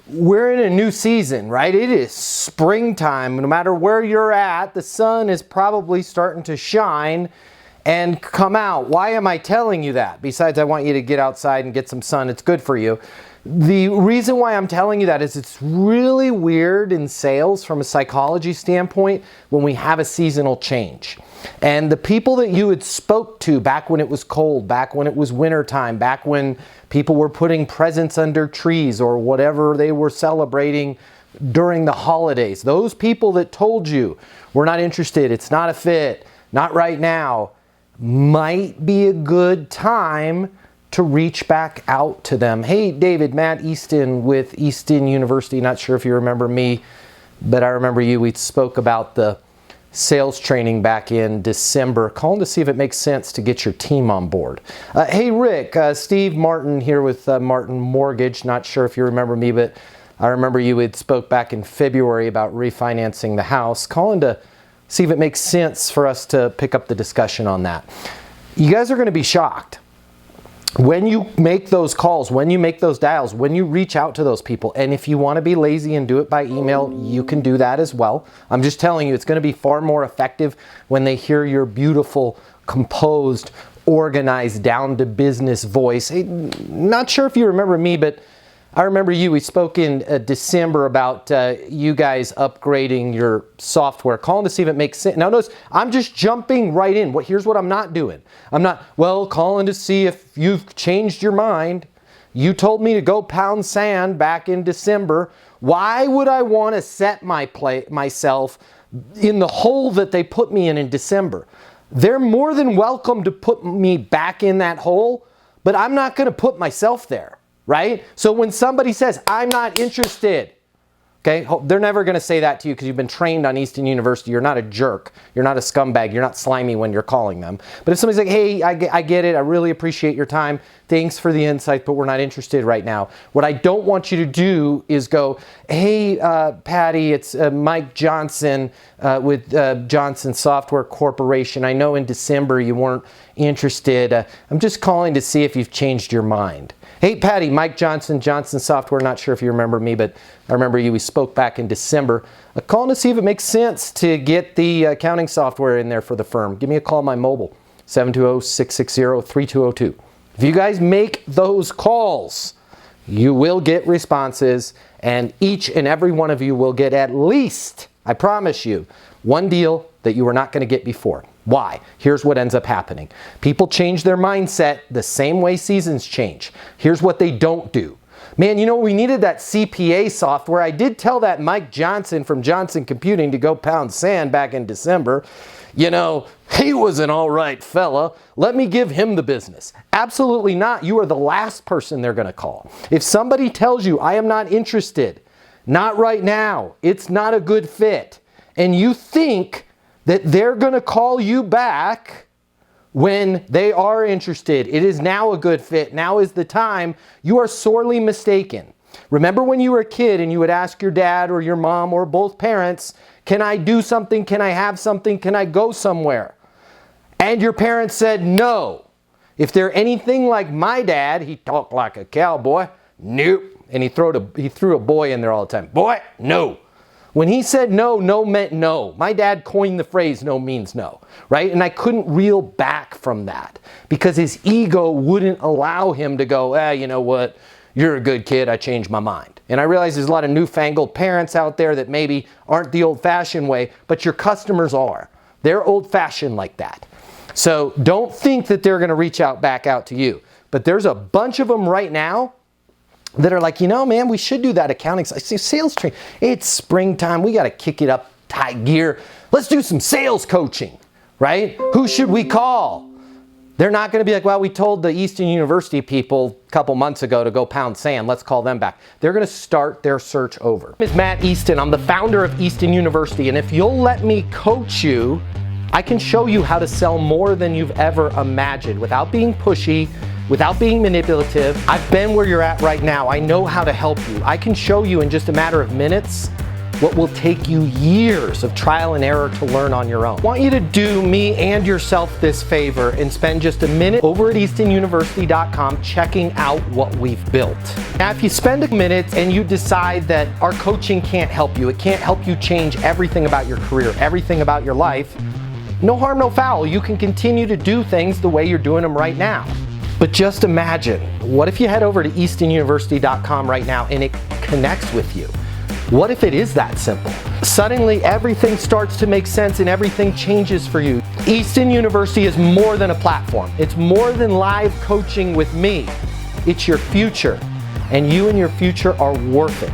we're in a new season, right? It is springtime. No matter where you're at, the sun is probably starting to shine and come out. Why am I telling you that? Besides, I want you to get outside and get some sun. It's good for you. The reason why I'm telling you that is it's really weird in sales from a psychology standpoint when we have a seasonal change. And the people that you had spoke to back when it was cold, back when it was wintertime, back when people were putting presents under trees or whatever they were celebrating during the holidays, those people that told you, we're not interested, it's not a fit, not right now, might be a good time to reach back out to them. Hey, David, Matt Easton with Easton University. Not sure if you remember me, but I remember you. We spoke about the sales training back in December. Calling to see if it makes sense to get your team on board. Hey, Rick, Steve Martin here with Martin Mortgage. Not sure if you remember me, but I remember you had spoke back in February about refinancing the house. Calling to see if it makes sense for us to pick up the discussion on that. You guys are going to be shocked. When you make those calls, when you make those dials, when you reach out to those people, and if you want to be lazy and do it by email, you can do that as well. I'm just telling you, it's going to be far more effective when they hear your beautiful, composed, organized, down to business voice. Hey, not sure if you remember me, but I remember you. We spoke in December about you guys upgrading your software. Calling to see if it makes sense. Now notice, I'm just jumping right in. Here's what I'm not doing. I'm not, calling to see if you've changed your mind. You told me to go pound sand back in December. Why would I want to set myself in the hole that they put me in December? They're more than welcome to put me back in that hole, but I'm not going to put myself there. Right? So when somebody says, I'm not interested, okay, they're never going to say that to you because you've been trained on Easton University. You're not a jerk. You're not a scumbag. You're not slimy when you're calling them. But if somebody's like, hey, I get it. I really appreciate your time. Thanks for the insight, but we're not interested right now. What I don't want you to do is go, hey, Patty, it's Mike Johnson with Johnson Software Corporation. I know in December you weren't interested. I'm just calling to see if you've changed your mind. Hey, Patty, Mike Johnson, Johnson Software. Not sure if you remember me, but I remember you. We spoke back in December. Calling to see if it makes sense to get the accounting software in there for the firm. Give me a call on my mobile, 720-660-3202. If you guys make those calls, you will get responses, and each and every one of you will get at least, I promise you, one deal that you were not going to get before. Why? Here's what ends up happening. People change their mindset the same way seasons change. Here's what they don't do. Man, you know, we needed that CPA software. I did tell that Mike Johnson from Johnson Computing to go pound sand back in December. You know, he was an all right fella. Let me give him the business. Absolutely not. You are the last person they're going to call. If somebody tells you, I am not interested, not right now, it's not a good fit, and you think that they're going to call you back when they are interested, it is now a good fit, now is the time, you are sorely mistaken. Remember when you were a kid and you would ask your dad or your mom or both parents, can I do something? Can I have something? Can I go somewhere? And your parents said no. If they're anything like my dad, he talked like a cowboy. Nope. And he threw a boy in there all the time. Boy, no. When he said no, no meant no. My dad coined the phrase no means no, right? And I couldn't reel back from that because his ego wouldn't allow him to go, you know what? You're a good kid. I changed my mind. And I realize there's a lot of newfangled parents out there that maybe aren't the old-fashioned way, but your customers are. They're old-fashioned like that. So don't think that they're going to reach back out to you. But there's a bunch of them right now that are like, you know, man, we should do that accounting sales training. It's springtime. We got to kick it up high gear. Let's do some sales coaching, right? Who should we call? They're not going to be like, well, we told the Easton University people a couple months ago to go pound sand. Let's call them back. They're going to start their search over. My name is Matt Easton. I'm the founder of Easton University. And if you'll let me coach you, I can show you how to sell more than you've ever imagined without being pushy, without being manipulative. I've been where you're at right now. I know how to help you. I can show you in just a matter of minutes what will take you years of trial and error to learn on your own. I want you to do me and yourself this favor and spend just a minute over at eastonuniversity.com checking out what we've built. Now, if you spend a minute and you decide that our coaching can't help you, it can't help you change everything about your career, everything about your life, no harm, no foul. You can continue to do things the way you're doing them right now. But just imagine, what if you head over to eastonuniversity.com right now and it connects with you? What if it is that simple? Suddenly everything starts to make sense and everything changes for you. Easton University is more than a platform. It's more than live coaching with me. It's your future, and you and your future are worth it.